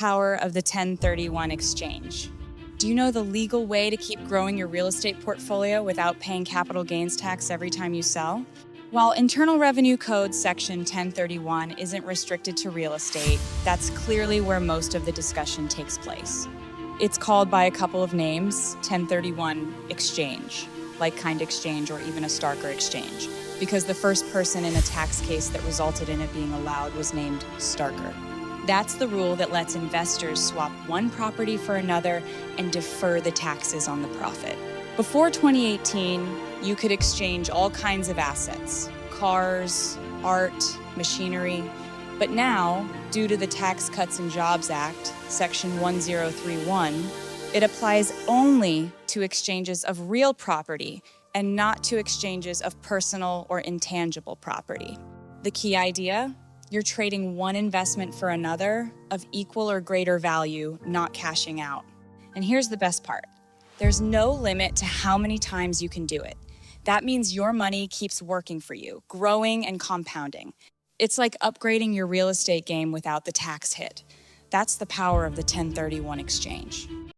power of the 1031 exchange. Do you know the legal way to keep growing your real estate portfolio without paying capital gains tax every time you sell? While Internal Revenue Code Section 1031 isn't restricted to real estate, that's clearly where most of the discussion takes place. It's called by a couple of names, 1031 exchange, like-kind exchange, or even a starker exchange, because the first person in a tax case that resulted in it being allowed was named starker. That's the rule that lets investors swap one property for another and defer the taxes on the profit. Before 2018, you could exchange all kinds of assets, cars, art, machinery. But now, due to the Tax Cuts and Jobs Act, Section 1031, it applies only to exchanges of real property and not to exchanges of personal or intangible property. The key idea? You're trading one investment for another of equal or greater value, not cashing out. And here's the best part. There's no limit to how many times you can do it. That means your money keeps working for you, growing and compounding. It's like upgrading your real estate game without the tax hit. That's the power of the 1031 exchange.